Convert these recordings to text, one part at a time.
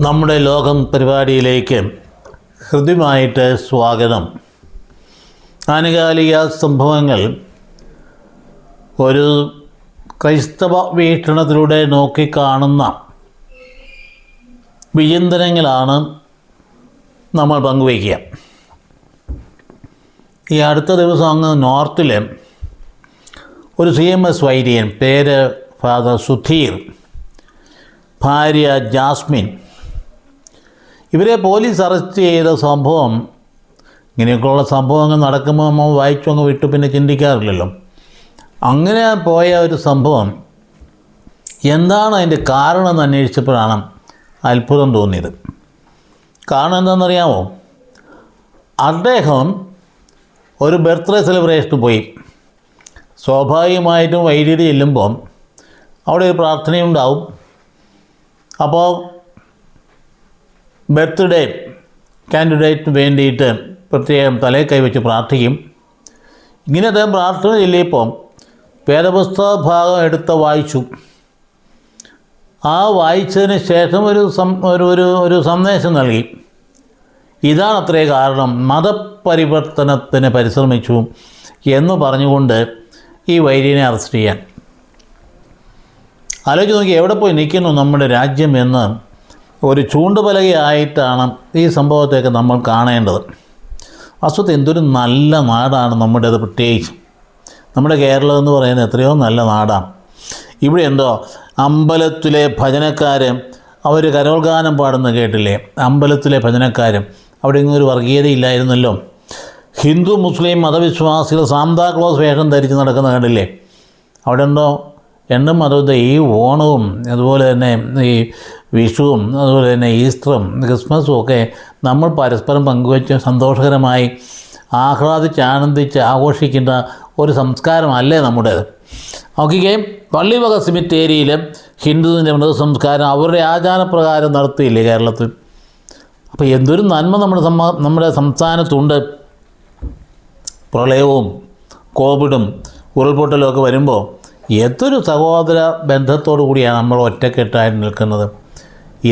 നമ്മുടെ ലോകം പരിപാടിയിലേക്ക് ഹൃദ്യമായിട്ട് സ്വാഗതം. ആനുകാലിക സംഭവങ്ങൾ ഒരു ക്രൈസ്തവ വീക്ഷണത്തിലൂടെ നോക്കിക്കാണുന്ന വിചിന്തനങ്ങളാണ് നമ്മൾ പങ്കുവയ്ക്കുക. ഈ അടുത്ത ദിവസം അങ്ങ് നോർത്തിലെ ഒരു CMS വൈദികൻ, പേര് ഫാദർ സുധീർ, ഭാര്യ ജാസ്മിൻ, ഇവരെ പോലീസ് അറസ്റ്റ് ചെയ്ത സംഭവം, ഇങ്ങനെയൊക്കെയുള്ള സംഭവങ്ങൾ നടക്കുമ്പോൾ നമ്മൾ വായിച്ചു അങ്ങ് വിട്ടു പിന്നെ ചിന്തിക്കാറില്ലല്ലോ. അങ്ങനെ പോയ ഒരു സംഭവം എന്താണ് അതിൻ്റെ കാരണം എന്ന് അന്വേഷിച്ചപ്പോഴാണ് അത്ഭുതം തോന്നിയത്. കാരണം എന്താണെന്നറിയാമോ? അദ്ദേഹം ഒരു ബർത്ത്ഡേ സെലിബ്രേഷന് പോയി. സ്വാഭാവികമായിട്ടും വൈദ്യുതി ചെല്ലുമ്പം അവിടെ ഒരു പ്രാർത്ഥനയുണ്ടാവും. അപ്പോൾ ബർത്ത്ഡേ കാൻഡിഡേറ്റിന് വേണ്ടിയിട്ട് പ്രത്യേകം തലയിൽ കൈവച്ച് പ്രാർത്ഥിക്കും. ഇങ്ങനെ അദ്ദേഹം പ്രാർത്ഥന ചൊല്ലിയപ്പോൾ വേദപുസ്തക ഭാഗം എടുത്ത് വായിച്ചു. ആ വായിച്ചതിന് ശേഷം ഒരു സന്ദേശം നൽകി. ഇതാണ് അത്രേ കാരണം, മതപരിവർത്തനത്തിന് പരിശ്രമിച്ചു എന്ന് പറഞ്ഞുകൊണ്ട് ഈ വൈദികനെ അറസ്റ്റ് ചെയ്യാൻ. ആലോചിച്ച് നോക്കി, എവിടെ പോയി നിൽക്കുന്നു നമ്മുടെ രാജ്യം എന്ന് ഒരു ചൂണ്ടുപലകയായിട്ടാണ് ഈ സംഭവത്തെയൊക്കെ നമ്മൾ കാണേണ്ടത്. വസ്തുത എന്തൊരു നല്ല നാടാണ് നമ്മുടേത്. പ്രത്യേകിച്ച് നമ്മുടെ കേരളം എന്ന് പറയുന്നത് എത്രയോ നല്ല നാടാണ്. ഇവിടെ എന്തോ അമ്പലത്തിലെ ഭജനക്കാർ അവർ കരോൾ ഗാനം പാടുന്ന കേട്ടില്ലേ? അമ്പലത്തിലെ ഭജനക്കാർ, അവിടെ ഇങ്ങനെ ഒരു വർഗീയതയില്ലായിരുന്നല്ലോ. ഹിന്ദു മുസ്ലിം മതവിശ്വാസികൾ സാന്താക്ലോസ് വേഷം ധരിച്ച് നടക്കുന്ന കണ്ടില്ലേ? അവിടെ ഉണ്ടോ രണ്ടും മതത്തെ ഈ ഓണവും അതുപോലെ തന്നെ ഈ വിഷുവും അതുപോലെ തന്നെ ഈസ്റ്ററും ക്രിസ്മസും ഒക്കെ നമ്മൾ പരസ്പരം പങ്കുവെച്ച് സന്തോഷകരമായി ആഹ്ലാദിച്ച് ആനന്ദിച്ച് ആഘോഷിക്കുന്ന ഒരു സംസ്കാരമല്ലേ നമ്മുടേത്. നോക്കിക്കേ, പള്ളിവക സിമിത്തേരിയിൽ ഹിന്ദുവിൻ്റെ മൃതസംസ്കാരം അവരുടെ ആചാരപ്രകാരം നടത്തിയില്ലേ കേരളത്തിൽ? അപ്പോൾ എന്തൊരു നന്മ നമ്മുടെ സംസ്ഥാനത്തുണ്ട്. പ്രളയവും കോവിഡും ഉരുൾപൊട്ടലും ഒക്കെ വരുമ്പോൾ ഏതൊരു സഹോദര ബന്ധത്തോടു കൂടിയാണ് നമ്മൾ ഒറ്റക്കെട്ടായിട്ട് നിൽക്കുന്നത്.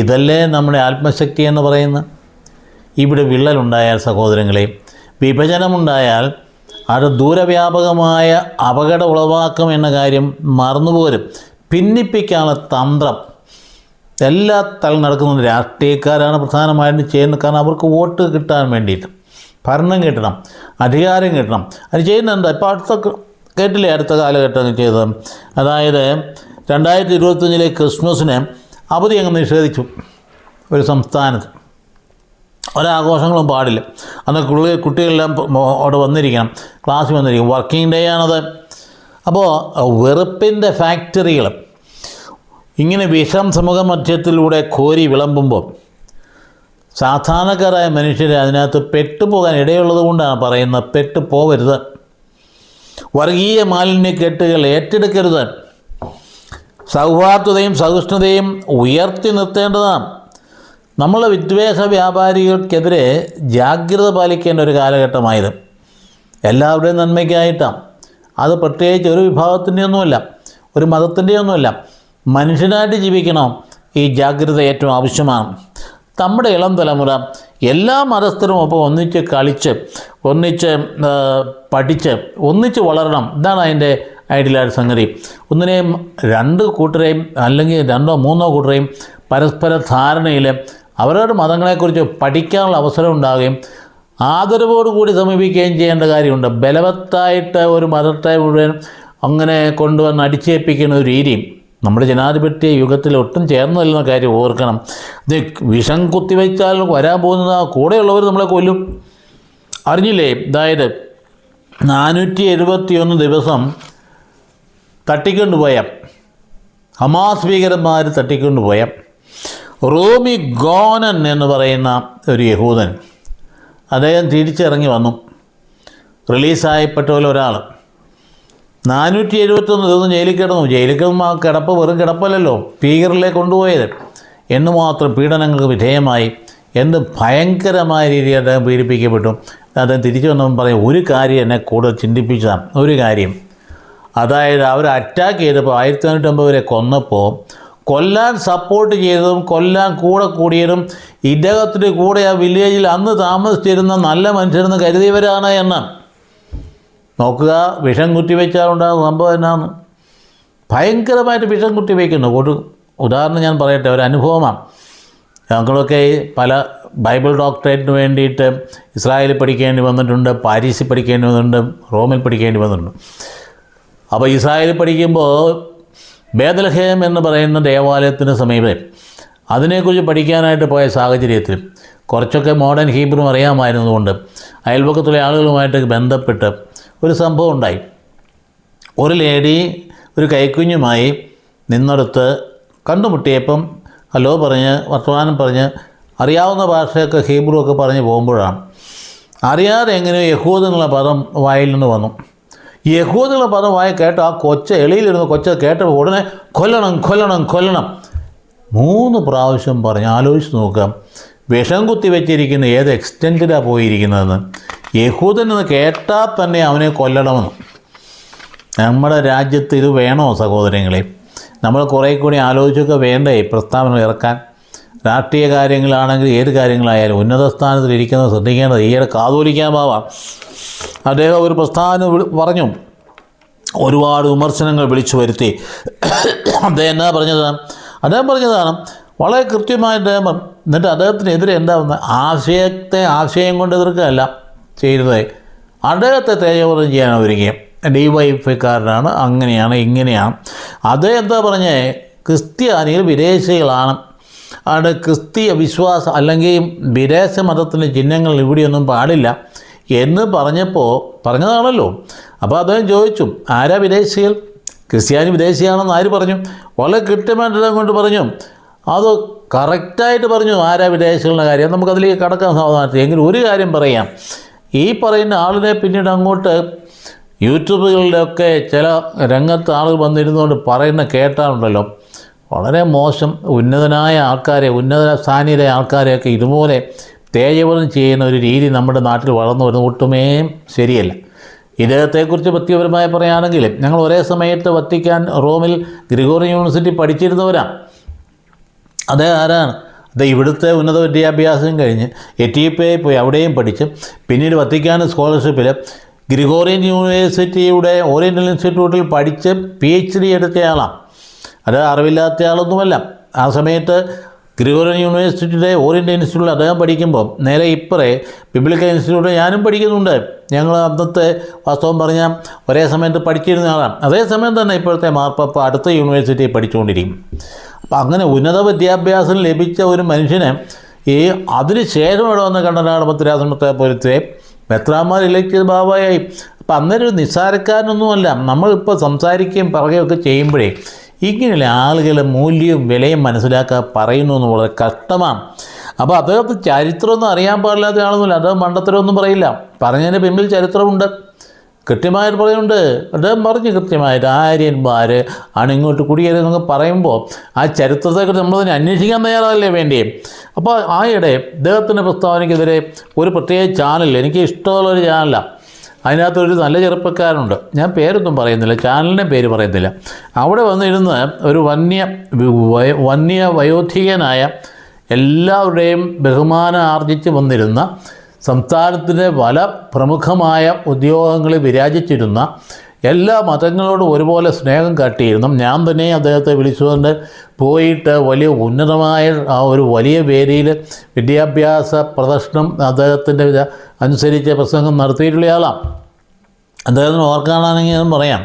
ഇതല്ലേ നമ്മുടെ ആത്മശക്തി എന്ന് പറയുന്നത്. ഇവിടെ വിള്ളലുണ്ടായാൽ സഹോദരങ്ങളെ, വിഭജനമുണ്ടായാൽ അത് ദൂരവ്യാപകമായ അപകടം ഉളവാക്കും എന്ന കാര്യം മറന്നുപോരും. ഭിന്നിപ്പിക്കാനുള്ള തന്ത്രം എല്ലാ തലം നടക്കുന്ന രാഷ്ട്രീയക്കാരാണ് പ്രധാനമായിട്ടും ചെയ്യുന്നത്. കാരണം അവർക്ക് വോട്ട് കിട്ടാൻ വേണ്ടിയിട്ട്, ഭരണം കിട്ടണം, അധികാരം കിട്ടണം. അത് ചെയ്യുന്നുണ്ട്. ഇപ്പോൾ കേട്ടില്ലേ അടുത്ത കാലഘട്ടം ചെയ്തത്? അതായത് 2025 ക്രിസ്മസിന് അവധി അങ്ങ് നിഷേധിച്ചു. ഒരു സംസ്ഥാനത്ത് ഒരാഘോഷങ്ങളും പാടില്ല. അന്ന് കുട്ടികളെല്ലാം അവിടെ വന്നിരിക്കണം, ക്ലാസ്സിൽ വന്നിരിക്കും. വർക്കിംഗ് ഡേ ആണത്. അപ്പോൾ വെറുപ്പിൻ്റെ ഫാക്ടറികൾ ഇങ്ങനെ വിഷം സമൂഹ മധ്യത്തിലൂടെ കോരി വിളമ്പുമ്പോൾ സാധാരണക്കാരായ മനുഷ്യരെ അതിനകത്ത് പെട്ടുപോകാൻ ഇടയുള്ളത് കൊണ്ടാണ് പറയുന്നത്, പെട്ടുപോകരുത്. വർഗീയ മാലിന്യക്കെട്ടുകൾ ഏറ്റെടുക്കരുത്. സൗഹാർദ്ദതയും സഹിഷ്ണുതയും ഉയർത്തി നിർത്തേണ്ടതാണ്. നമ്മൾ വിദ്വേഷ വ്യാപാരികൾക്കെതിരെ ജാഗ്രത പാലിക്കേണ്ട ഒരു കാലഘട്ടമായത്. എല്ലാവരുടെയും നന്മയ്ക്കായിട്ടാണ്. അത് പ്രത്യേകിച്ച് ഒരു വിഭാഗത്തിൻ്റെയൊന്നുമല്ല, ഒരു മതത്തിൻ്റെയൊന്നുമല്ല. മനുഷ്യനായിട്ട് ജീവിക്കണം. ഈ ജാഗ്രത ഏറ്റവും ആവശ്യമാണ്. നമ്മുടെ ഇളം തലമുറ എല്ലാ മതസ്ഥരും ഒപ്പം ഒന്നിച്ച് കളിച്ച്, ഒന്നിച്ച് പഠിച്ച്, ഒന്നിച്ച് വളരണം. ഇതാണ് അതിൻ്റെ ഐഡിയലായ സംഗതി. ഒന്നിനെയും രണ്ട് കൂട്ടരെയും അല്ലെങ്കിൽ രണ്ടോ മൂന്നോ കൂട്ടരെയും പരസ്പര ധാരണയിൽ അവരവരുടെ മതങ്ങളെക്കുറിച്ച് പഠിക്കാനുള്ള അവസരം ഉണ്ടാവുകയും ആദരവോടുകൂടി സമീപിക്കുകയും ചെയ്യേണ്ട കാര്യമുണ്ട്. ബലവത്തായിട്ട് ഒരു മതത്തെ മുഴുവൻ അങ്ങനെ കൊണ്ടുവന്ന് അടിച്ചേൽപ്പിക്കുന്ന ഒരു രീതിയും നമ്മുടെ ജനാധിപത്യ യുഗത്തിൽ ഒട്ടും ചേർന്നല്ലെന്ന കാര്യം ഓർക്കണം. ഇത് വിഷം കുത്തിവെച്ചാൽ വരാൻ പോകുന്ന കൂടെയുള്ളവർ നമ്മളെ കൊല്ലും. അറിഞ്ഞില്ലേ? അതായത് 471 ദിവസം തട്ടിക്കൊണ്ടുപോയ ഹമാസ് ഭീകരന്മാർ തട്ടിക്കൊണ്ടുപോയ റോമി ഗോനൻ എന്ന് പറയുന്ന ഒരു യഹൂദൻ, അദ്ദേഹം തിരിച്ചിറങ്ങി വന്നു. റിലീസായപ്പെട്ട ഒരാൾ 471 ദിവസം ജയിലിൽ കിടന്നു. ജയിലിൽ കിടന്നു. ആ കിടപ്പ് വെറും കിടപ്പല്ലല്ലോ, ഭീകരരിലേക്ക് കൊണ്ടുപോയത്. എന്ന് മാത്രം പീഡനങ്ങൾക്ക് വിധേയമായി, എന്ത് ഭയങ്കരമായ രീതിയിൽ അദ്ദേഹം പീഡിപ്പിക്കപ്പെട്ടു. അദ്ദേഹം തിരിച്ചു വന്നപ്പോൾ പറയും, ഒരു കാര്യം എന്നെ കൂടുതൽ ചിന്തിപ്പിച്ചതാണ്. ഒരു കാര്യം, അതായത് അവർ അറ്റാക്ക് ചെയ്തപ്പോൾ 1950 വരെ കൊന്നപ്പോൾ കൊല്ലാൻ സപ്പോർട്ട് ചെയ്തതും കൊല്ലാൻ കൂടെ കൂടിയതും ഇദ്ദേഹത്തിൻ്റെ കൂടെ ആ വില്ലേജിൽ അന്ന് താമസിച്ചിരുന്ന നല്ല മനുഷ്യരെന്ന് കരുതിയവരാണ് എന്ന്. നോക്കുക, വിഷം കുത്തിവെച്ചാലുണ്ടാകുന്ന സംഭവം എന്നാണ്. ഭയങ്കരമായിട്ട് വിഷം കുത്തിവെക്കുന്നു. ഒരു ഉദാഹരണം ഞാൻ പറയട്ടെ, ഒരു അനുഭവമാണ്. ഞങ്ങളൊക്കെ പല ബൈബിൾ ഡോക്ടറേറ്റിന് വേണ്ടിയിട്ട് ഇസ്രായേലിൽ പഠിക്കേണ്ടി വന്നിട്ടുണ്ട്, പാരീസിൽ പഠിക്കേണ്ടി വന്നിട്ടുണ്ട്, റോമിൽ പഠിക്കേണ്ടി വന്നിട്ടുണ്ട്. അപ്പോൾ ഇസ്രായേലിൽ പഠിക്കുമ്പോൾ ബേത്ലഹേം എന്ന് പറയുന്ന ദേവാലയത്തിന് സമീപം അതിനെക്കുറിച്ച് പഠിക്കാനായിട്ട് പോയ സാഹചര്യത്തിൽ കുറച്ചൊക്കെ മോഡേൺ ഹീബ്രു അറിയാമായിരുന്നതുകൊണ്ട് അയൽപക്കത്തുള്ള ആളുകളുമായിട്ട് ബന്ധപ്പെട്ട് ഒരു സംഭവം ഉണ്ടായി. ഒരു ലേഡി ഒരു കൈക്കുഞ്ഞുമായി നിന്നെടുത്ത് കണ്ടുമുട്ടിയപ്പം ഹലോ പറഞ്ഞ് വർത്തമാനം പറഞ്ഞ് അറിയാവുന്ന ഭാഷയൊക്കെ ഹീബ്രു ഒക്കെ പറഞ്ഞ് പോകുമ്പോഴാണ് അറിയാതെ എങ്ങനെയോ യഹൂദനുള്ള പദം വായിൽ നിന്ന് വന്നു. യഹൂദനുള്ള പദം വായി കേട്ട ആ എളിയിലിരുന്ന് കേട്ടപ്പോൾ ഉടനെ കൊല്ലണം കൊല്ലണം കൊല്ലണം 3 പ്രാവശ്യം പറഞ്ഞ്. ആലോചിച്ച് നോക്കാം, വിഷം കുത്തി വെച്ചിരിക്കുന്ന ഏത് എക്സ്റ്റെൻറ്റിലാണ് പോയിരിക്കുന്നതെന്ന്. യഹൂദനെന്ന് കേട്ടാൽ തന്നെ അവനെ കൊല്ലണമെന്ന്. നമ്മുടെ രാജ്യത്ത് ഇത് വേണോ സഹോദരങ്ങളെ? നമ്മൾ കുറേ കൂടി ആലോചിച്ചൊക്കെ വേണ്ടേ പ്രസ്താവന ഇറക്കാൻ? രാഷ്ട്രീയ കാര്യങ്ങളാണെങ്കിൽ ഏത് കാര്യങ്ങളായാലും ഉന്നത സ്ഥാനത്തിലിരിക്കുന്നത് ശ്രദ്ധിക്കേണ്ടത്. ഈയിടെ കാതോലിക്കാൻ പോവാം, അദ്ദേഹം ഒരു പ്രസ്താവന പറഞ്ഞു, ഒരുപാട് വിമർശനങ്ങൾ വിളിച്ചു വരുത്തി. അദ്ദേഹം എന്നാ പറഞ്ഞതാണ്? അദ്ദേഹം പറഞ്ഞതാണ് വളരെ കൃത്യമായിട്ട്. എന്നിട്ട് അദ്ദേഹത്തിനെതിരെ എന്താവുന്ന ആശയം കൊണ്ട് എതിർക്കുകയല്ല ചെയ്യുന്നത്, അദ്ദേഹത്തെ തേജോവധം ചെയ്യാൻ ഒരുങ്ങിയ DYFIക്കാരനാണ്, അങ്ങനെയാണ് ഇങ്ങനെയാണ്. അദ്ദേഹം എന്താ പറഞ്ഞേ? ക്രിസ്ത്യാനികൾ വിദേശികളാണ്, അവിടെ ക്രിസ്തീയ വിശ്വാസം അല്ലെങ്കിൽ വിദേശ മതത്തിൻ്റെ ചിഹ്നങ്ങൾ ഇവിടെയൊന്നും പാടില്ല എന്ന് പറഞ്ഞതാണല്ലോ. അപ്പോൾ അദ്ദേഹം ചോദിച്ചു, ആരാ വിദേശികൾ? ക്രിസ്ത്യാനി വിദേശിയാണെന്ന് ആര് പറഞ്ഞു? വളരെ കൃത്യമായിട്ട് കൊണ്ട് പറഞ്ഞു. അത് കറക്റ്റായിട്ട് പറഞ്ഞു ആരാ വിദേശികളുടെ കാര്യം. നമുക്കതിലേക്ക് കടക്കാൻ സാവധാനത്തിൽ. എങ്കിലും ഒരു കാര്യം പറയാം, ഈ പറയുന്ന ആളിനെ പിന്നീട് അങ്ങോട്ട് യൂട്യൂബുകളിലൊക്കെ ചില രംഗത്ത് ആളുകൾ വന്നിരുന്നുകൊണ്ട് പറയുന്ന കേട്ടാലുണ്ടല്ലോ, വളരെ മോശം. ഉന്നതനായ ആൾക്കാരെ, ഉന്നത സ്ഥാനീയരായ ആൾക്കാരെയൊക്കെ ഇതുപോലെ തേജോവധം ചെയ്യുന്ന ഒരു രീതി നമ്മുടെ നാട്ടിൽ വളർന്നു വരുന്നത് ഒട്ടുമേ ശരിയല്ല. ഇദ്ദേഹത്തെക്കുറിച്ച് വ്യക്തിപരമായി പറയുകയാണെങ്കിൽ ഞങ്ങൾ ഒരേ സമയത്ത് വത്തിക്കാൻ റോമിൽ ഗ്രിഗോറിയൻ യൂണിവേഴ്സിറ്റി പഠിച്ചിരുന്നവരാണ്. അദ്ദേഹം ആരാണ്? അത് ഇവിടുത്തെ ഉന്നത വിദ്യാഭ്യാസം കഴിഞ്ഞ് എത്യോപ്യയിൽ പോയി അവിടെയും പഠിച്ച് പിന്നീട് വത്തിക്കാൻ സ്കോളർഷിപ്പിൽ ഗ്രിഗോറിയൻ യൂണിവേഴ്സിറ്റിയുടെ ഓറിയൻ്റൽ ഇൻസ്റ്റിറ്റ്യൂട്ടിൽ പഠിച്ച് PhD എടുത്തയാളാണ്. അത് അറിവില്ലാത്ത ആളൊന്നുമല്ല. ആ സമയത്ത് ഗ്രിഗോറിയൻ യൂണിവേഴ്സിറ്റിയുടെ ഓറിയൻ്റൽ ഇൻസ്റ്റിറ്റ്യൂട്ടിൽ അദ്ദേഹം പഠിക്കുമ്പോൾ നേരെ ഇപ്പറേ ബിബ്ലിക്കൽ ഇൻസ്റ്റിറ്റ്യൂട്ടിൽ ഞാനും പഠിക്കുന്നുണ്ട്. ഞങ്ങൾ അന്നത്തെ വാസ്തവം പറഞ്ഞാൽ ഒരേ സമയത്ത് പഠിച്ചിരുന്ന ആളാണ്. അതേസമയം തന്നെ ഇപ്പോഴത്തെ മാർപ്പാപ്പ അടുത്ത യൂണിവേഴ്സിറ്റിയിൽ പഠിച്ചുകൊണ്ടിരിക്കും. അപ്പം അങ്ങനെ ഉന്നത വിദ്യാഭ്യാസം ലഭിച്ച ഒരു മനുഷ്യനെ അതിന് ശേഷം ഇവിടെ വന്ന് കണ്ടനാട് ഭദ്രാസനത്തെ പോലത്തെ മെത്രാന്മാർ ഇലക്ട് ബാബായായി. അപ്പം അന്നേരം ഒരു നിസ്സാരക്കാരനൊന്നുമല്ല. നമ്മളിപ്പോൾ സംസാരിക്കുകയും പറയുകയൊക്കെ ചെയ്യുമ്പോഴേ ഇങ്ങനെയുള്ള ആളുകളുടെ മൂല്യവും വിലയും മനസ്സിലാക്കാൻ പറയുന്നു എന്ന് വളരെ കഷ്ടമാണ്. അപ്പോൾ അദ്ദേഹത്തെ ചരിത്രമൊന്നും അറിയാൻ പാടില്ലാത്ത ആളൊന്നുമില്ല. അദ്ദേഹം മണ്ടത്തരമൊന്നും പറയില്ല. പറഞ്ഞതിന് പിന്നിൽ ചരിത്രമുണ്ട്, കൃത്യമായിട്ട് പറയുന്നുണ്ട്. അദ്ദേഹം പറഞ്ഞു കൃത്യമായിട്ട് ആര്യന്മാർ ആണ് ഇങ്ങോട്ട് കുടിയേറിയെന്നൊക്കെ പറയുമ്പോൾ ആ ചരിത്രത്തെക്കുറിച്ച് നമ്മൾ തന്നെ അന്വേഷിക്കാൻ തയ്യാറല്ലേ വേണ്ടി. അപ്പോൾ ആയിടെ ഇദ്ദേഹത്തിൻ്റെ പ്രസ്താവനയ്ക്കെതിരെ ഒരു പ്രത്യേക ചാനൽ, എനിക്ക് ഇഷ്ടമുള്ളൊരു ചാനലാണ്, അതിനകത്തൊരു നല്ല ചെറുപ്പക്കാരുണ്ട്, ഞാൻ പേരൊന്നും പറയുന്നില്ല, ചാനലിൻ്റെ പേര് പറയുന്നില്ല. അവിടെ വന്നിരുന്ന് ഒരു വന്യ വയോധികനായ എല്ലാവരുടെയും ബഹുമാനം ആർജിച്ച് വന്നിരുന്ന, സംസ്ഥാനത്തിൻ്റെ പല പ്രമുഖമായ ഉദ്യോഗങ്ങളിൽ വിരാജിച്ചിരുന്ന, എല്ലാ മതങ്ങളോടും ഒരുപോലെ സ്നേഹം കാട്ടിയിരുന്നു. ഞാൻ തന്നെ അദ്ദേഹത്തെ വിളിച്ചുകൊണ്ട് പോയിട്ട് വലിയ ഉന്നതമായ ആ ഒരു വലിയ വേദിയിൽ വിദ്യാഭ്യാസ പ്രദർശനം അദ്ദേഹത്തിൻ്റെ അനുസരിച്ച് പ്രസംഗം നടത്തിയിട്ടുള്ള ആളാണ്. അദ്ദേഹത്തിന് ഓർക്കാനാണെങ്കിൽ ഞാൻ പറയാം,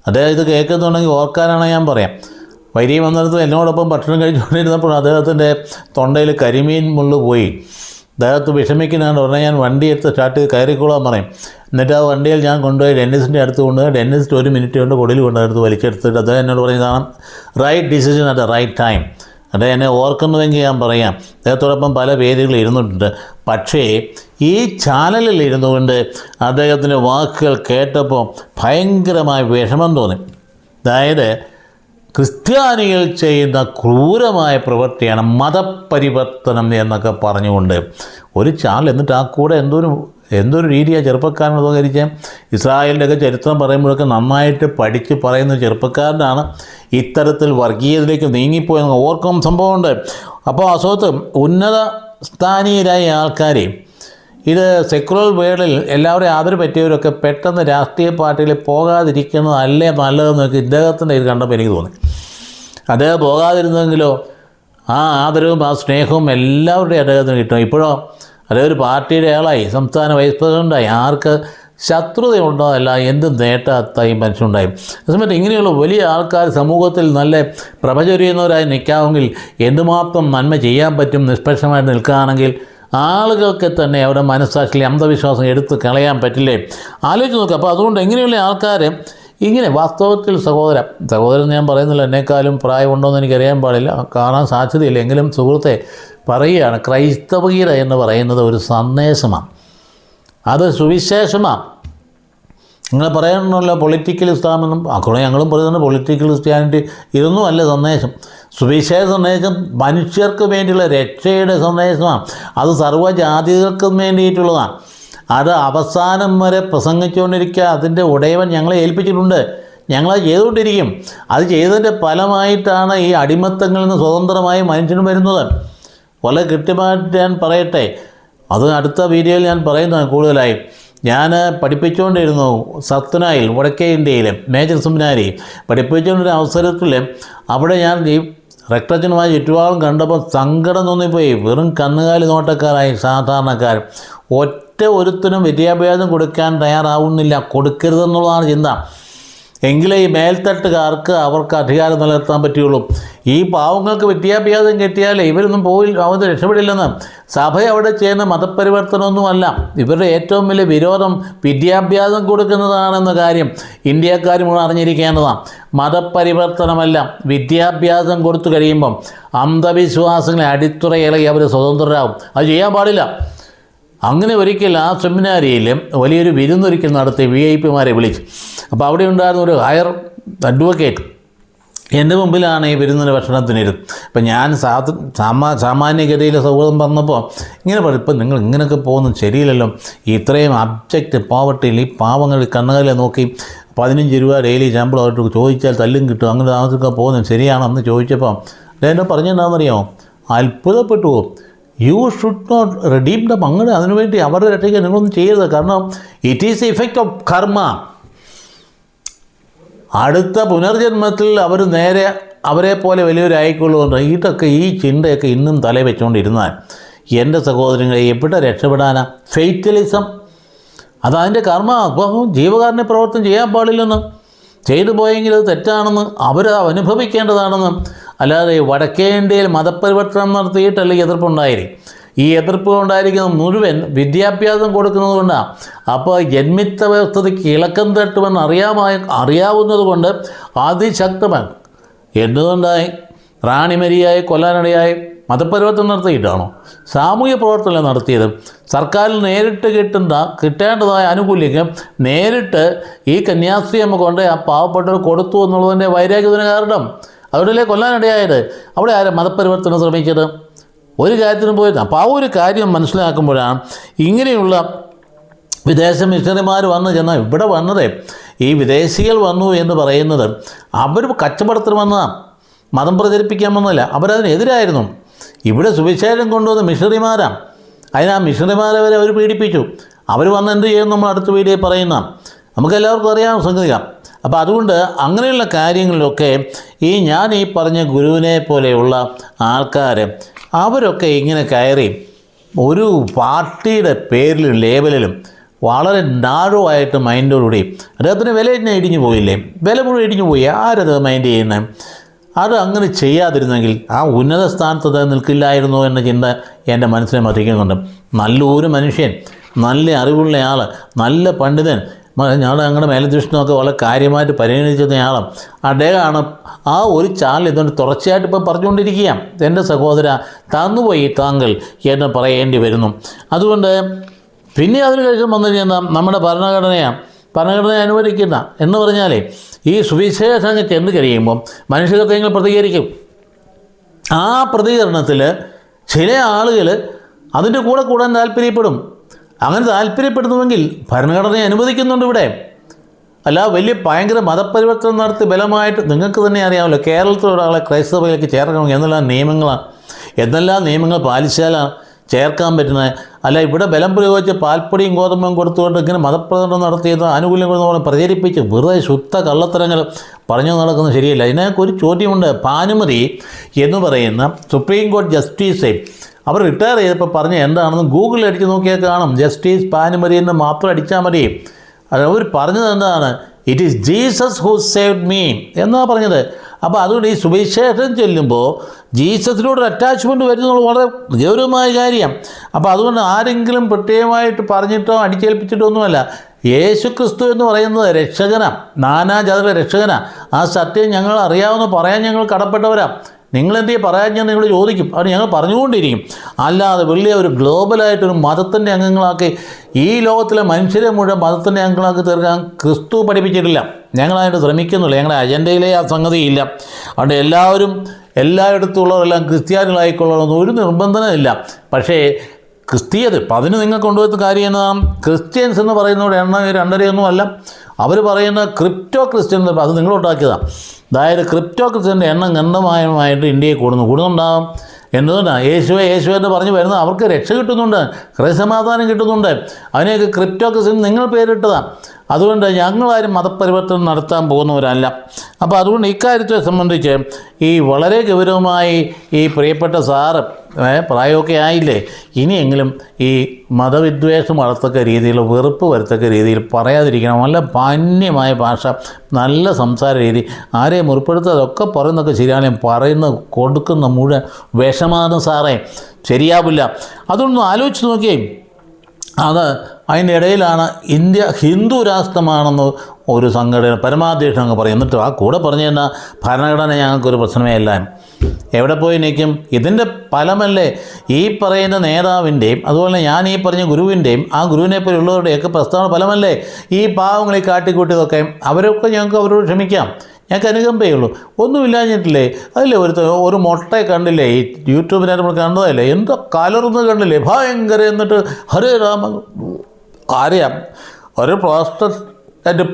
അദ്ദേഹം ഇത് കേൾക്കുന്നുണ്ടെങ്കിൽ ഓർക്കാനാണെങ്കിൽ ഞാൻ പറയാം. വൈരി വന്നിടത്ത് എന്നോടൊപ്പം ഭക്ഷണം കഴിച്ചുകൊണ്ടിരുന്നപ്പോൾ അദ്ദേഹത്തിൻ്റെ തൊണ്ടയിൽ കരിമീൻ മുള്ളു പോയി. അദ്ദേഹത്ത് വിഷമിക്കുന്നതാണ്. ഉടനെ ഞാൻ വണ്ടി എടുത്ത് സ്റ്റാർട്ട് ചെയ്ത് കയറിക്കോളാൻ പറയും. എന്നിട്ട് ആ വണ്ടിയിൽ ഞാൻ കൊണ്ടുപോയി ഡെന്നിസിൻ്റെ അടുത്ത് കൊണ്ടുപോയി ഡെന്നിസ്റ്റ് 1 മിനിറ്റ് കൊണ്ട് കൊടിയിൽ കൊണ്ടെടുത്ത് വലിച്ചെടുത്തിട്ട് അദ്ദേഹം എന്നോട് പറയുന്നതാണ് right decision at the right time. അദ്ദേഹം എന്നെ ഓർക്കുന്നുവെങ്കിൽ ഞാൻ പറയാം, അദ്ദേഹത്തോടൊപ്പം പല പേരുകൾ ഇരുന്നിട്ടുണ്ട്. പക്ഷേ ഈ ചാനലിൽ ഇരുന്നുകൊണ്ട് അദ്ദേഹത്തിൻ്റെ വാക്കുകൾ കേട്ടപ്പോൾ ഭയങ്കരമായ വിഷമം തോന്നി. അതായത് ക്രിസ്ത്യാനികൾ ചെയ്യുന്ന ക്രൂരമായ പ്രവൃത്തിയാണ് മതപരിവർത്തനം എന്നൊക്കെ പറഞ്ഞുകൊണ്ട് ഒരു ചാനൽ. എന്നിട്ട് ആ കൂടെ എന്തോരം എന്തൊരു രീതിയാണ് ചെറുപ്പക്കാരനത് ധരിച്ച്. ഇസ്രായേലിൻ്റെയൊക്കെ ചരിത്രം പറയുമ്പോഴൊക്കെ നന്നായിട്ട് പഠിച്ച് പറയുന്ന ചെറുപ്പക്കാരനാണ് ഇത്തരത്തിൽ വർഗീയതയിലേക്ക് നീങ്ങിപ്പോയെന്ന് ഓർക്കും സംഭവമുണ്ട്. അപ്പോൾ അസോത്ത് ഉന്നത സ്ഥാനീയരായ ആൾക്കാരെ ഇത് സെക്കുലർ വേൾഡിൽ എല്ലാവരെയും ആദരവ് പറ്റിയവരൊക്കെ പെട്ടെന്ന് രാഷ്ട്രീയ പാർട്ടിയിൽ പോകാതിരിക്കുന്നതല്ലേ നല്ലതെന്നൊക്കെ ഇദ്ദേഹത്തിൻ്റെ ഇത് കണ്ടപ്പോൾ എനിക്ക് തോന്നി. അദ്ദേഹം പോകാതിരുന്നെങ്കിലോ ആ ആദരവും ആ സ്നേഹവും എല്ലാവരുടെയും അദ്ദേഹത്തിന് കിട്ടും. ഇപ്പോഴോ അദ്ദേഹം ഒരു പാർട്ടിയുടെ ആളായി, സംസ്ഥാന വൈസ് പ്രസിഡൻ്റായി, ആർക്ക് ശത്രുതയുണ്ടോന്നല്ല എന്ത് നേട്ടത്തായി മനുഷ്യനുണ്ടായി. അതേസമയത്ത് ഇങ്ങനെയുള്ള വലിയ ആൾക്കാർ സമൂഹത്തിൽ നല്ല പ്രഭചൊരിയുന്നവരായി നിൽക്കാമെങ്കിൽ എന്തുമാത്രം നന്മ ചെയ്യാൻ പറ്റും. നിഷ്പക്ഷമായിട്ട് നിൽക്കുകയാണെങ്കിൽ ആളുകൾക്ക് തന്നെ അവരുടെ മനസ്സാക്ഷിയിലെ അന്ധവിശ്വാസം എടുത്ത് കളയാൻ പറ്റില്ലേ? ആലോചിച്ച് നോക്കുക. അപ്പോൾ അതുകൊണ്ട് എങ്ങനെയുള്ള ആൾക്കാർ ഇങ്ങനെ വാസ്തവത്തിൽ സഹോദരൻ ഞാൻ പറയുന്നില്ല, എന്നെക്കാളും പ്രായമുണ്ടോയെന്ന് എനിക്കറിയാൻ പാടില്ല, കാണാൻ സാധ്യതയില്ല. എങ്കിലും സുഹൃത്തെ പറയുകയാണ്, ക്രൈസ്തവീര എന്ന് പറയുന്നത് ഒരു സന്ദേശമാണ്, അത് സുവിശേഷമാണ്. നിങ്ങൾ പറയണമല്ലോ പൊളിറ്റിക്കൽ ഇസ്ലാമെന്നും, അപ്പോൾ ഞങ്ങളും പറയുന്നുണ്ട് പൊളിറ്റിക്കൽ ക്രിസ്ത്യാനിറ്റി. ഇതൊന്നും അല്ല സന്ദേശം. സുവിശേഷ സന്ദേശം മനുഷ്യർക്ക് വേണ്ടിയുള്ള രക്ഷയുടെ സന്ദേശമാണ്. അത് സർവ്വജാതികൾക്കും വേണ്ടിയിട്ടുള്ളതാണ്. അത് അവസാനം വരെ പ്രസംഗിച്ചുകൊണ്ടിരിക്കുക അതിൻ്റെ ഉടയവൻ ഞങ്ങളെ ഏൽപ്പിച്ചിട്ടുണ്ട്. ഞങ്ങളത് ചെയ്തുകൊണ്ടിരിക്കും. അത് ചെയ്തതിൻ്റെ ഫലമായിട്ടാണ് ഈ അടിമത്തങ്ങളിൽ നിന്ന് സ്വതന്ത്രമായി മനുഷ്യന് വരുന്നത്. വളരെ കൃത്യമായിട്ട് ഞാൻ പറയട്ടെ, അത് അടുത്ത വീഡിയോയിൽ ഞാൻ പറയുന്നതാണ് കൂടുതലായി. ഞാൻ പഠിപ്പിച്ചുകൊണ്ടിരുന്നു സത്നായിൽ, വടക്കേ ഇന്ത്യയിൽ മേജർ സെമിനാരി പഠിപ്പിച്ചുകൊണ്ടിരുന്ന അവസരത്തിൽ അവിടെ ഞാൻ ഈ രക്തജനുമായ ചുറ്റുപാടും കണ്ടപ്പോൾ സങ്കടം തോന്നിപ്പോയി. വെറും കന്നുകാലി നോട്ടക്കാരായി സാധാരണക്കാർ. ഒറ്റ ഒരുത്തിനും വിദ്യാഭ്യാസം കൊടുക്കാൻ തയ്യാറാവുന്നില്ല, കൊടുക്കരുതെന്നുള്ളതാണ് ചിന്ത. എങ്കിലേ ഈ മേൽത്തട്ടുകാർക്ക് അവർക്ക് അധികാരം നിലനിർത്താൻ പറ്റുകയുള്ളൂ. ഈ പാവങ്ങൾക്ക് വിദ്യാഭ്യാസം കിട്ടിയാലേ ഇവരൊന്നും പോയില്ല, അവർ രക്ഷപ്പെടില്ലെന്ന്. സഭ അവിടെ ചെയ്യുന്ന മതപരിവർത്തനമൊന്നുമല്ല. ഇവരുടെ ഏറ്റവും വലിയ വിരോധം വിദ്യാഭ്യാസം കൊടുക്കുന്നതാണെന്ന കാര്യം ഇന്ത്യക്കാർ മുഴുവൻ അറിഞ്ഞിരിക്കേണ്ടതാണ്. മതപരിവർത്തനമല്ല, വിദ്യാഭ്യാസം കൊടുത്തു കഴിയുമ്പം അന്ധവിശ്വാസങ്ങളെ അടിത്തുറയിളകി അവർ സ്വതന്ത്രരാകും. അത് ചെയ്യാൻ പാടില്ല. അങ്ങനെ ഒരിക്കൽ ആ സെമിനാരിയിൽ വലിയൊരു വിരുന്നൊരിക്കൽ നടത്തി VIP-മാരെ വിളിച്ചു. അപ്പോൾ അവിടെ ഉണ്ടായിരുന്ന ഒരു ഹയർ അഡ്വക്കേറ്റ് എൻ്റെ മുമ്പിലാണ് ഈ വിരുന്നിന് ഭക്ഷണത്തിനിരുന്നത്. അപ്പം ഞാൻ സാമാന്യഗതിയിലെ സൗഹൃദം പറഞ്ഞപ്പോൾ ഇങ്ങനെ പറയും, ഇപ്പം നിങ്ങൾ ഇങ്ങനെയൊക്കെ പോകുന്നത് ശരിയില്ലല്ലോ, ഇത്രയും അബ്ജക്റ്റ് പോവർട്ടിയിൽ ഈ പാവങ്ങൾ കണ്ണുകാലെ നോക്കി 15 രൂപ ഡെയിലി ശമ്പളമായിട്ട് ചോദിച്ചാൽ തല്ലും കിട്ടും, അങ്ങനെ താമസിക്കാൻ പോകുന്നത് ശരിയാണോ എന്ന് ചോദിച്ചപ്പോൾ അദ്ദേഹം പറഞ്ഞെന്താണെന്നറിയാമോ? അത്ഭുതപ്പെട്ടു പോകും. You should not redeem the അങ്ങനെ അതിനുവേണ്ടി അവരുടെ രക്ഷയ്ക്ക് നിങ്ങളൊന്നും ചെയ്യരുത്. കാരണം it is the effect of karma. അടുത്ത പുനർജന്മത്തിൽ അവർ നേരെ അവരെ പോലെ വലിയൊരായിക്കൊള്ളുകൊണ്ട് ഇതൊക്കെ ഈ ചിന്തയൊക്കെ ഇന്നും തല വെച്ചുകൊണ്ടിരുന്നാൽ എൻ്റെ സഹോദരങ്ങളെ എവിടെ രക്ഷപ്പെടാനാ? ഫെയ്റ്റലിസം അതതിൻ്റെ കർമ്മ. അപ്പോൾ ജീവകാരുണ്യ പ്രവർത്തനം ചെയ്യാൻ പാടില്ലെന്ന്, ചെയ്തു പോയെങ്കിൽ അത് തെറ്റാണെന്ന് അവർ അനുഭവിക്കേണ്ടതാണെന്ന്. അല്ലാതെ വടക്കേ ഇന്ത്യയിൽ മതപരിവർത്തനം നടത്തിയിട്ടല്ല എതിർപ്പുണ്ടായിരിക്കും. ഈ എതിർപ്പ് ഉണ്ടായിരിക്കുന്ന മുഴുവൻ വിദ്യാഭ്യാസം കൊടുക്കുന്നത് കൊണ്ടാണ്. അപ്പോൾ ജന്മിത്ത വ്യവസ്ഥയ്ക്ക് ഇളക്കം തട്ടുമെന്ന് അറിയാവുന്നത് കൊണ്ട് അതിശക്തമാണ്. എന്തുകൊണ്ടായി റാണി മരിയായി കൊല്ലാനിടയായി മതപരിവർത്തനം നടത്തിയിട്ടാണോ? സാമൂഹ്യ പ്രവർത്തനം നടത്തിയത്. സർക്കാരിൽ നേരിട്ട് കിട്ടേണ്ടതായ ആനുകൂല്യം നേരിട്ട് ഈ കന്യാസ്ത്രീ അമ്മ കൊണ്ട് ആ പാവപ്പെട്ടവർ കൊടുത്തു എന്നുള്ളതിൻ്റെ വൈരാഗ്യത്തിന് കാരണം. അതുകൊണ്ടല്ലേ കൊല്ലാനിടയായത്. അവിടെ ആരും മതപരിവർത്തനം ശ്രമിച്ചത് ഒരു കാര്യത്തിനും പോയത്. അപ്പോൾ ആ ഒരു കാര്യം മനസ്സിലാക്കുമ്പോഴാണ് ഇങ്ങനെയുള്ള വിദേശ മിഷണറിമാർ വന്നു ചെന്നാൽ ഇവിടെ വന്നത് ഈ വിദേശികൾ വന്നു എന്ന് പറയുന്നത് അവർ കച്ചവടത്തിന് വന്നതാണ്, മതം പ്രചരിപ്പിക്കാൻ വന്നതല്ല. അവരതിനെതിരായിരുന്നു. ഇവിടെ സുവിശേഷം കൊണ്ടുവന്ന മിഷണറിമാരാണ്. അതിന് ആ മിഷണറിമാരെ വരെ അവർ പീഡിപ്പിച്ചു. അവർ വന്ന് എന്ത് ചെയ്യും നമ്മൾ അടുത്ത വീഡിയോയിൽ പറയുന്ന നമുക്കെല്ലാവർക്കും അറിയാവുന്ന സംഗതിയാണ്. അപ്പോൾ അതുകൊണ്ട് അങ്ങനെയുള്ള കാര്യങ്ങളിലൊക്കെ ഞാൻ ഈ പറഞ്ഞ ഗുരുവിനെ പോലെയുള്ള ആൾക്കാർ അവരൊക്കെ ഇങ്ങനെ കയറി ഒരു പാർട്ടിയുടെ പേരിലും ലേബലിലും വളരെ നാഴോ ആയിട്ട് മൈൻഡോടുകൂടി അദ്ദേഹത്തിന് വില തന്നെ ഇടിഞ്ഞു പോയില്ലേ? വില മുഴുവൻ ഇടിഞ്ഞു പോയി. ആരത് മൈൻഡ് ചെയ്യുന്നത്? അത് അങ്ങനെ ചെയ്യാതിരുന്നെങ്കിൽ ആ ഉന്നത സ്ഥാനത്ത് നിൽക്കില്ലായിരുന്നു എന്ന ചിന്ത എൻ്റെ മനസ്സിനെ മറിക്കുന്നുണ്ട്. നല്ലൊരു മനുഷ്യൻ, നല്ല അറിവുള്ള ആൾ, നല്ല പണ്ഡിതൻ, ഞങ്ങളുടെ മേലധ്യക്ഷനൊക്കെ വളരെ കാര്യമായിട്ട് പരിഗണിച്ചിരുന്നയാളും അദ്ദേഹമാണ് ആ ഒരു ചാനൽ ഇതുകൊണ്ട് തുടർച്ചയായിട്ട് ഇപ്പോൾ പറഞ്ഞുകൊണ്ടിരിക്കുക. എൻ്റെ സഹോദര തന്നുപോയി താങ്കൾ എന്ന് പറയേണ്ടി വരുന്നു. അതുകൊണ്ട് പിന്നെ അതിന് ശേഷം വന്നു കഴിഞ്ഞാൽ നമ്മുടെ ഭരണഘടന അനുവദിക്കുന്ന എന്ന് പറഞ്ഞാൽ ഈ സുവിശേഷങ്ങൾ ചെന്ന് കഴിയുമ്പം മനുഷ്യർക്ക് പ്രതികരിക്കും. ആ പ്രതികരണത്തിൽ ചില ആളുകൾ അതിൻ്റെ കൂടെ കൂടാൻ താല്പര്യപ്പെടും. അങ്ങനെ താല്പര്യപ്പെടുന്നുവെങ്കിൽ ഭരണഘടനയെ അനുവദിക്കുന്നുണ്ട് ഇവിടെ. അല്ല വലിയ ഭയങ്കര മതപരിവർത്തനം നടത്തി ബലമായിട്ട് നിങ്ങൾക്ക് തന്നെ അറിയാമല്ലോ, കേരളത്തിലൊരാളെ ക്രൈസ്തവയിലേക്ക് ചേർക്കണമെങ്കിൽ എന്തെല്ലാം നിയമങ്ങൾ പാലിച്ചാലാണ് ചേർക്കാൻ പറ്റുന്നത്. അല്ല ഇവിടെ ബലം പ്രയോഗിച്ച് പാൽപ്പൊടിയും ഗോതമ്പും കൊടുത്തുകൊണ്ട് ഇങ്ങനെ മതപ്രചരണം നടത്തിയത് ആനുകൂല്യം കൊടുത്ത് പ്രചരിപ്പിച്ച് വെറുതെ ശുദ്ധ കള്ളത്തരങ്ങൾ പറഞ്ഞു നടക്കുന്നത് ശരിയല്ല. ഇതിനൊക്കെ ഒരു ചോദ്യമുണ്ട്. ഭാനുമതി എന്ന് പറയുന്ന സുപ്രീം കോടതി ജസ്റ്റിസ് അവർ റിട്ടയർ ചെയ്തപ്പോൾ പറഞ്ഞ് എന്താണെന്ന് ഗൂഗിളിൽ അടിച്ച് നോക്കിയാൽ കാണും. ജസ്റ്റിസ് ഭാനുമതി എന്ന് മാത്രം അടിച്ചാൽ മതി. അവർ പറഞ്ഞത് എന്താണ്? It is Jesus who saved me എന്നാണ് പറഞ്ഞത്. അപ്പോൾ അതുകൊണ്ട് ഈ സുവിശേഷം ചെല്ലുമ്പോൾ ജീസസിനോടൊരു അറ്റാച്ച്മെൻറ്റ് വരുന്നത് വളരെ ഗൗരവമായ കാര്യം. അപ്പോൾ അതുകൊണ്ട് ആരെങ്കിലും പ്രത്യേകമായിട്ട് പറഞ്ഞിട്ടോ അടിച്ചേൽപ്പിച്ചിട്ടോ ഒന്നുമല്ല. യേശു ക്രിസ്തു എന്ന് പറയുന്നത് രക്ഷകനാണ്, നാനാജാതികളുടെ രക്ഷകനാണ്. ആ സത്യം ഞങ്ങൾ അറിയാവുന്ന പറയാൻ ഞങ്ങൾ കടപ്പെട്ടവരാണ്. നിങ്ങളെന്തേ പറയാൻ ഞാൻ നിങ്ങൾ ചോദിക്കും, അത് ഞങ്ങൾ പറഞ്ഞുകൊണ്ടിരിക്കും. അല്ലാതെ വലിയ ഒരു ഗ്ലോബലായിട്ടൊരു മതത്തിൻ്റെ അംഗങ്ങളാക്കി ഈ ലോകത്തിലെ മനുഷ്യരെ മുഴുവൻ മതത്തിൻ്റെ അംഗങ്ങളാക്കി തീർക്കാൻ ക്രിസ്തു പഠിപ്പിച്ചിട്ടില്ല. ഞങ്ങളതിന് ശ്രമിക്കുന്നില്ല. ഞങ്ങളുടെ അജണ്ടയിലെ ആ സംഗതിയില്ല. അതുകൊണ്ട് എല്ലായിടത്തുള്ളവരെല്ലാം ക്രിസ്ത്യാനികളായിക്കൊള്ളണമെന്ന് ഒരു നിർബന്ധനമില്ല. പക്ഷേ ക്രിസ്തീയത ഇപ്പം അതിന് നിങ്ങൾ കൊണ്ടുവരുന്ന കാര്യം എന്നതാണ്. ക്രിസ്ത്യൻസ് എന്ന് പറയുന്നവരുടെ എണ്ണം 2.5 അല്ല. അവർ പറയുന്ന ക്രിപ്റ്റോ ക്രിസ്ത്യൻ, അത് നിങ്ങളുണ്ടാക്കിയതാണ്. അതായത് ക്രിപ്റ്റോ ക്രിസ്ത്യൻ്റെ എണ്ണം ഗണ്യമായിട്ട് ഇന്ത്യയിൽ കൂടുന്നുണ്ടാകും. എന്തുകൊണ്ടാണ്? യേശുവെ എന്ന് പറഞ്ഞ് വരുന്നത് അവർക്ക് രക്ഷ കിട്ടുന്നുണ്ട്, ഹൃദയസമാധാനം കിട്ടുന്നുണ്ട്. അതിനെയൊക്കെ ക്രിപ്റ്റോ ക്രിസ്ത്യൻ നിങ്ങൾ പേരിട്ടതാണ്. അതുകൊണ്ട് ഞങ്ങളാരും മതപരിവർത്തനം നടത്താൻ പോകുന്നവരല്ല. അപ്പോൾ അതുകൊണ്ട് ഇക്കാര്യത്തെ സംബന്ധിച്ച് ഈ വളരെ ഗൗരവമായി ഈ പ്രിയപ്പെട്ട സാറ് പ്രായമൊക്കെ ആയില്ലേ, ഇനിയെങ്കിലും ഈ മതവിദ്വേഷം വളർത്തക്ക രീതിയിൽ, വെറുപ്പ് വരുത്തക്ക രീതിയിൽ പറയാതിരിക്കണം. നല്ല മാന്യമായ ഭാഷ, നല്ല സംസാര രീതി, ആരെയും മുറിപ്പെടുത്താതൊക്കെ പറയുന്നതൊക്കെ ശരിയാണ്. പറയുന്ന കൊടുക്കുന്ന മുഴുവൻ വിഷമാണ് സാറേ, ശരിയാവില്ല. അതൊന്നും ആലോചിച്ച് നോക്കിയേ. അതിൻ്റെ ഇടയിലാണ് ഇന്ത്യ ഹിന്ദു രാഷ്ട്രമാണെന്ന് ഒരു സംഘടന പരമാധ്യക്ഷൻ അങ്ങ് പറയും. എന്നിട്ട് ആ കൂടെ പറഞ്ഞു തന്നെ ഭരണഘടന ഞങ്ങൾക്കൊരു പ്രശ്നമേ അല്ല. എവിടെ പോയി നിൽക്കും? ഇതിൻ്റെ ഫലമല്ലേ ഈ പറയുന്ന നേതാവിൻ്റെയും അതുപോലെ ഞാൻ ഈ പറഞ്ഞ ഗുരുവിൻ്റെയും ആ ഗുരുവിനെ പോലുള്ളവരുടെയൊക്കെ പ്രസ്താവന ഫലമല്ലേ ഈ പാവങ്ങളെ കാട്ടിക്കൂട്ടിയതൊക്കെ. ഞങ്ങൾക്ക് അവരോട് ക്ഷമിക്കാം, ഞങ്ങൾക്ക് അനുകമ്പയുള്ളൂ. ഒന്നുമില്ലാഞ്ഞിട്ടില്ലേ? അതില്ലേ ഒരു മുട്ടയെ കണ്ടില്ലേ, ഈ യൂട്യൂബിനകത്ത് നമ്മൾ കണ്ടതല്ലേ, എന്തോ കലർന്ന് കണ്ടില്ലേ, ഭയങ്കര. എന്നിട്ട് ഹരേ രാമ അറിയാം ഒരു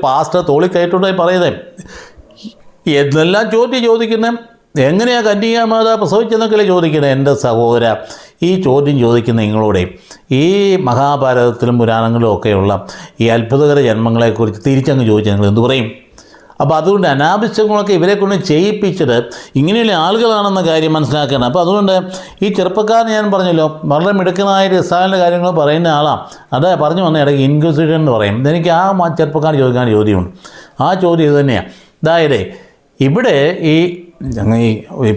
പാസ്റ്റർ തോളിക്കയറ്റുണ്ടായി പറയുന്നത് എന്നെല്ലാം ചോദിക്കുന്നത്. എങ്ങനെയാണ് കന്യാമാതാ പ്രസവിച്ചെന്നൊക്കെയല്ലേ ചോദിക്കുന്നത്. എൻ്റെ സഹോദര, ഈ ചോദ്യം ചോദിക്കുന്ന നിങ്ങളോടെ ഈ മഹാഭാരതത്തിലും പുരാണങ്ങളിലും ഒക്കെയുള്ള ഈ അത്ഭുതകര ജന്മങ്ങളെക്കുറിച്ച് തിരിച്ചങ്ങ് ചോദിച്ചാൽ നിങ്ങൾ എന്ത് പറയും? അപ്പോൾ അതുകൊണ്ട് അനാവശ്യങ്ങളൊക്കെ ഇവരെ കൊണ്ട് ചെയ്യിപ്പിച്ചത് ഇങ്ങനെയുള്ള ആളുകളാണെന്ന കാര്യം മനസ്സിലാക്കണം. അപ്പോൾ അതുകൊണ്ട് ഈ ചെറുപ്പക്കാരൻ ഞാൻ പറഞ്ഞല്ലോ, വളരെ മിടുക്കനായ രസായന കാര്യങ്ങൾ പറയുന്ന ആളാണ്. അത് പറഞ്ഞു വന്ന ഇടയ്ക്ക് ഇൻക്വിസിഷൻ എന്ന് പറയും. എനിക്ക് ആ ചെറുപ്പക്കാരൻ ചോദിക്കാൻ ചോദ്യമുണ്ട്. ആ ചോദ്യം ഇത് തന്നെയാണ്. അതായത് ഇവിടെ ഈ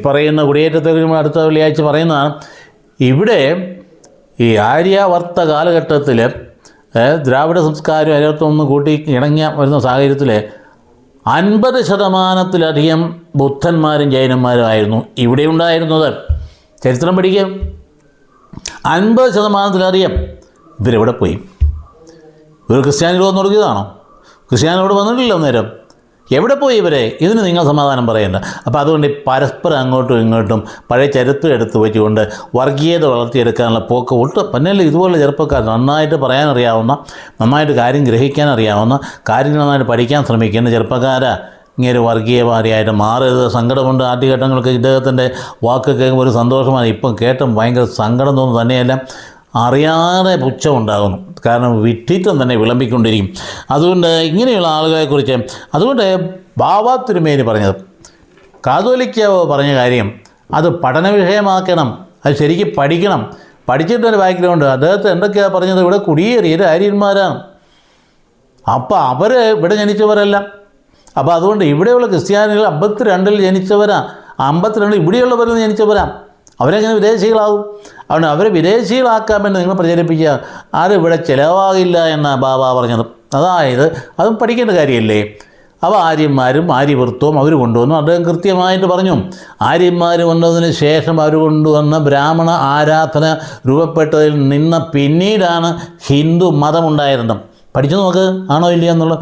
പറയുന്ന കുടിയേറ്റത്തെക്കുറിച്ച് അടുത്ത വെള്ളിയാഴ്ച പറയുന്നതാണ്. ഇവിടെ ഈ ആര്യാവർത്ത കാലഘട്ടത്തിൽ ദ്രാവിഡ സംസ്കാരം അതിനകത്തൊന്ന് കൂട്ടി ഇണങ്ങിയ വരുന്ന സാഹചര്യത്തിൽ 50% ബുദ്ധന്മാരും ജൈനന്മാരും ആയിരുന്നു ഇവിടെ ഉണ്ടായിരുന്നത്. ചരിത്രം പഠിക്കുക. 50% ഇവരെവിടെ പോയി? ഇവർ ക്രിസ്ത്യാനികൾ വന്നു തുടങ്ങിയതാണോ? ക്രിസ്ത്യാനികളോട് വന്നിട്ടില്ല അന്നേരം. എവിടെ പോയി ഇവരെ? ഇതിന് നിങ്ങൾ സമാധാനം പറയേണ്ട. അപ്പോൾ അതുകൊണ്ട് പരസ്പരം അങ്ങോട്ടും ഇങ്ങോട്ടും പഴയ ചരിത്രം എടുത്ത് വെച്ചുകൊണ്ട് വർഗീയത വളർത്തിയെടുക്കാനുള്ള പോക്ക് ഒട്ടും പന്നല്ല. ഇതുപോലെ ചെറുപ്പക്കാർ നന്നായിട്ട് പറയാനറിയാവുന്ന, നന്നായിട്ട് കാര്യം ഗ്രഹിക്കാൻ അറിയാവുന്ന, കാര്യങ്ങൾ നന്നായിട്ട് പഠിക്കാൻ ശ്രമിക്കുന്ന ചെറുപ്പക്കാരാ ഇങ്ങനെ വർഗീയവാദിയായിട്ട് മാറരുത്. സങ്കടമുണ്ട്. ആദ്യഘട്ടങ്ങൾക്ക് ഇദ്ദേഹത്തിൻ്റെ വാക്ക് കേൾക്കുമ്പോൾ ഒരു സന്തോഷമാണ്. ഇപ്പം കേട്ടും ഭയങ്കര സങ്കടം തോന്നുന്നു. തന്നെയല്ല അറിയാതെ പുച്ഛമുണ്ടാകുന്നു. കാരണം വിഡ്ഢിത്തം തന്നെ വിളമ്പിക്കൊണ്ടിരിക്കും. അതുകൊണ്ട് ഇങ്ങനെയുള്ള ആളുകളെക്കുറിച്ച് അതുകൊണ്ട് ബാബാ തിരുമേനി പറഞ്ഞത്, കാതോലിക്കാവോ പറഞ്ഞ കാര്യം അത് പഠന വിഷയമാക്കണം. അത് ശരിക്കും പഠിക്കണം. പഠിച്ചിട്ടൊരു ബാക്ക്ഗ്രൗണ്ട്. അദ്ദേഹത്തെ എന്തൊക്കെയാണ് പറഞ്ഞത്? ഇവിടെ കുടിയേറിയത് ആര്യന്മാരാണ്. അപ്പോൾ അവർ ഇവിടെ ജനിച്ചവരല്ല. അപ്പോൾ അതുകൊണ്ട് ഇവിടെയുള്ള ക്രിസ്ത്യാനികൾ 52 ജനിച്ചവരാണ്. 52 ഇവിടെയുള്ളവരിൽ നിന്ന് ജനിച്ചവരാണ്. അവരെങ്ങനെ വിദേശികളാവും? അതുകൊണ്ട് അവരെ വിദേശികളാക്കാമെന്ന് നിങ്ങൾ പ്രചരിപ്പിക്കുക. ആരും ചിലവാകില്ല എന്നാണ് ബാബ പറഞ്ഞത്. അതായത് അതും പഠിക്കേണ്ട കാര്യമല്ലേ. അപ്പോൾ ആര്യന്മാരും ആര്യവൃത്തവും അവർ കൊണ്ടുവന്നു. അദ്ദേഹം കൃത്യമായിട്ട് പറഞ്ഞു. ആര്യന്മാർ വന്നതിന് ശേഷം അവർ കൊണ്ടുവന്ന ബ്രാഹ്മണ ആരാധന രൂപപ്പെട്ടതിൽ നിന്ന് പിന്നീടാണ് ഹിന്ദു മതമുണ്ടായിരുന്നത്. പഠിച്ചു നോക്ക്, ആണോ ഇല്ല എന്നുള്ള.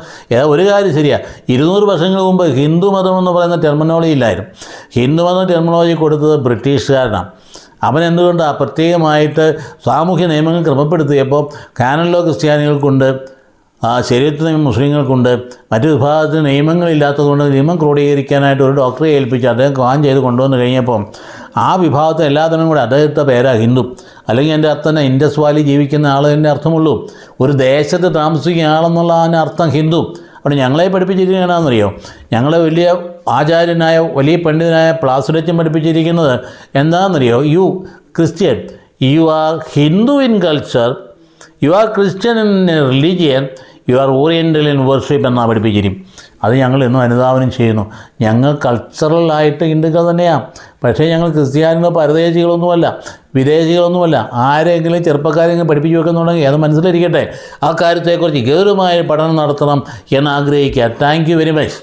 ഒരു കാര്യം ശരിയാണ്, 200 വർഷങ്ങൾക്ക് മുമ്പ് ഹിന്ദു മതം എന്ന് പറയുന്ന ടെർമിനോളജി ഇല്ലായിരുന്നു. ഹിന്ദു മതം ടെർമിനോളജി കൊടുത്തത് ബ്രിട്ടീഷുകാരനാണ്. അവനെന്തുകൊണ്ടാണ് പ്രത്യേകമായിട്ട് സാമൂഹ്യ നിയമങ്ങൾ ക്രമപ്പെടുത്തിയപ്പോൾ കാനൻ ലോ ക്രിസ്ത്യാനികൾക്കുണ്ട്, ശരീഅത്ത് നിയമം മുസ്ലിങ്ങൾക്കുണ്ട്, മറ്റു വിഭാഗത്തിന് നിയമങ്ങളില്ലാത്തതുകൊണ്ട് നിയമം ക്രോഡീകരിക്കാനായിട്ട് ഒരു ഡോക്ടറെ ഏൽപ്പിച്ച് അദ്ദേഹം ഖുർആൻ ചെയ്ത് കൊണ്ടുവന്ന് കഴിഞ്ഞപ്പോൾ ആ വിഭാഗത്തെ എല്ലാത്തിനും കൂടെ അദ്ദേഹത്തെ പേരാ ഹിന്ദു. അല്ലെങ്കിൽ എൻ്റെ അർത്ഥം തന്നെ ഇൻഡസ് വാലി ജീവിക്കുന്ന ആളതിൻ്റെ അർത്ഥമുള്ളൂ. ഒരു ദേശത്ത് താമസിക്കുന്ന ആളെന്നുള്ള അതിൻ്റെ അർത്ഥം ഹിന്ദു. അവിടെ ഞങ്ങളെ പഠിപ്പിച്ചിരിക്കുകയാണെന്നറിയോ, ഞങ്ങളെ വലിയ ആചാര്യനായ വലിയ പണ്ഡിതനായ പ്ലാസിഡച്ചൻ പഠിപ്പിച്ചിരിക്കുന്നത് എന്താണെന്നറിയോ, you Christian you are Hindu in culture, you are Christian in religion, you are oriental in worship എന്നാണ് പഠിപ്പിച്ചിരിക്കും. അത് ഞങ്ങൾ ഇന്നും അനുധാവനം ചെയ്യുന്നു. ഞങ്ങൾ കൾച്ചറലായിട്ട് ഹിന്ദുക്കൾ തന്നെയാണ്. പക്ഷേ ഞങ്ങൾ ക്രിസ്ത്യാനികൾ പരദേശികളൊന്നുമല്ല, വിദേശികളൊന്നുമല്ല. ആരെങ്കിലും ചെറുപ്പക്കാരെങ്കിലും പഠിപ്പിച്ചു വെക്കുന്നുണ്ടെങ്കിൽ അത് മനസ്സിലിരിക്കട്ടെ. ആ കാര്യത്തെക്കുറിച്ച് ഗൗരവമായ പഠനം നടത്തണം എന്നാഗ്രഹിക്കുക. Thank you very much.